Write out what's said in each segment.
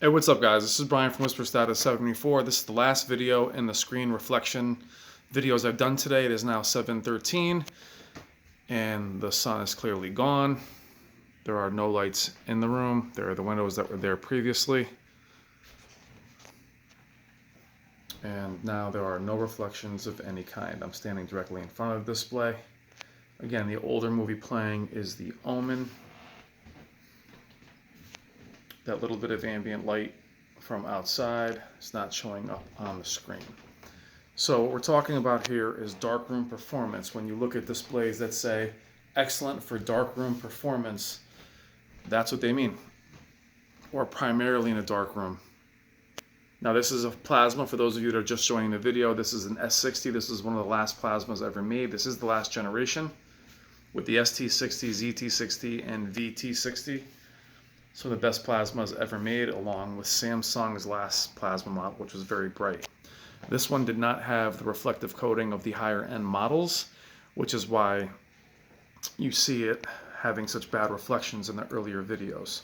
Hey, what's up guys? This is Brian from Whisper Status 74. This is the last video in the screen reflection videos I've done today. It is now 7:13 and the sun is clearly gone. There are no lights in the room. There are the windows that were there previously. And now there are no reflections of any kind. I'm standing directly in front of the display. Again, the older movie playing is The Omen. That little bit of ambient light from outside is not showing up on the screen. So what we're talking about here is darkroom performance. When you look at displays that say excellent for darkroom performance, that's what they mean, or primarily in a dark room. Now this is a plasma. For those of you that are just joining the video, this is an S60. This is one of the last plasmas ever made. This is the last generation with the ST60, ZT60, and VT60. Some of the best plasmas ever made, along with Samsung's last plasma model, which was very bright. This one did not have the reflective coating of the higher end models, which is why you see it having such bad reflections in the earlier videos.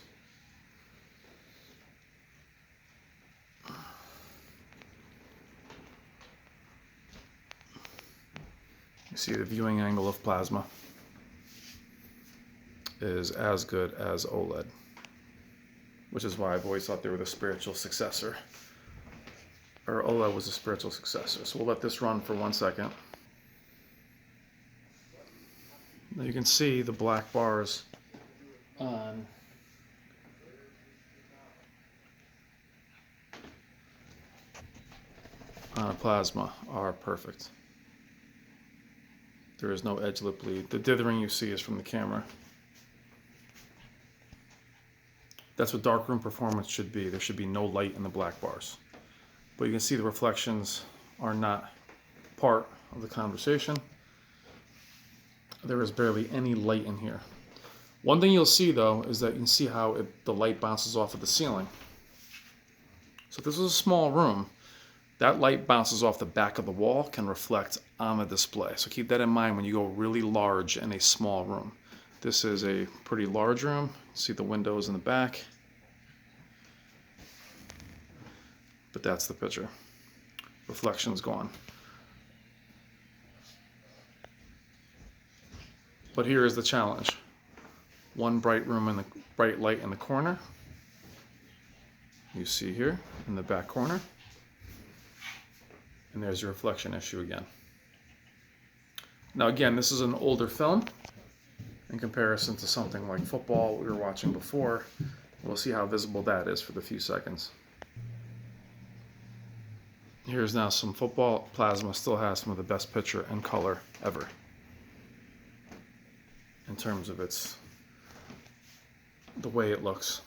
You see the viewing angle of plasma is as good as OLED, which is why I've always thought they were the spiritual successor, or OLED was the spiritual successor. So we'll let this run for 1 second. Now you can see the black bars on a plasma are perfect. There is no edge lip bleed. The dithering you see is from the camera. That's what darkroom performance should be. There should be no light in the black bars. But you can see the reflections are not part of the conversation. There is barely any light in here. One thing you'll see though is that you can see how the light bounces off of the ceiling. So if this is a small room, that light bounces off the back of the wall, can reflect on the display. So keep that in mind when you go really large in a small room. This is a pretty large room. See the windows in the back. But that's the picture. Reflection's gone. But here is the challenge. One bright room and the bright light in the corner. You see here in the back corner. And there's your reflection issue again. Now again, this is an older film. In comparison to something like football we were watching before, we'll see how visible that is for the few seconds. Here's now some football. Plasma still has some of the best picture and color ever in terms of the way it looks.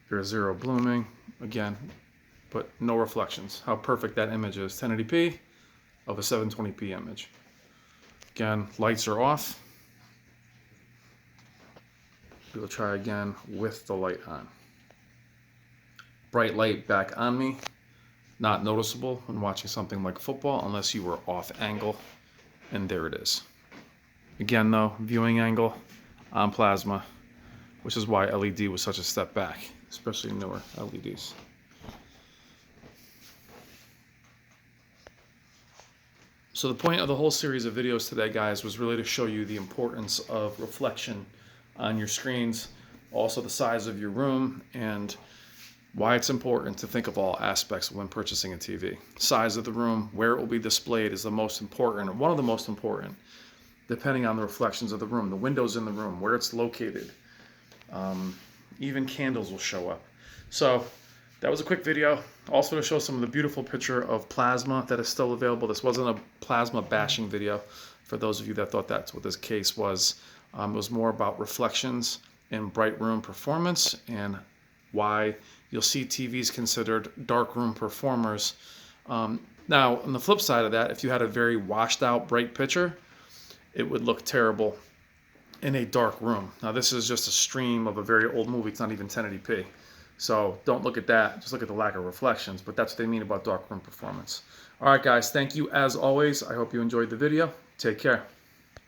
There's zero blooming again, but no reflections. How perfect that image is. 1080p of a 720p image. Again, lights are off. We'll try again with the light on. Bright light back on me. Not noticeable when watching something like football unless you were off angle. And there it is. Again though, viewing angle on plasma, which is why LED was such a step back, especially newer LEDs. So the point of the whole series of videos today, guys, was really to show you the importance of reflection on your screens, also the size of your room, and why it's important to think of all aspects when purchasing a TV. Size of the room, where it will be displayed is the most important, or one of the most important, depending on the reflections of the room, the windows in the room, where it's located. Even candles will show up. So that was a quick video. Also to show some of the beautiful picture of plasma that is still available. This wasn't a plasma bashing video for those of you that thought that's what this case was. It was more about reflections and bright room performance and why you'll see TVs considered dark room performers. Now, on the flip side of that, if you had a very washed out bright picture, it would look terrible in a dark room. Now this is just a stream of a very old movie. It's not even 1080p. So don't look at that. Just look at the lack of reflections. But that's what they mean about darkroom performance. All right, guys. Thank you as always. I hope you enjoyed the video. Take care.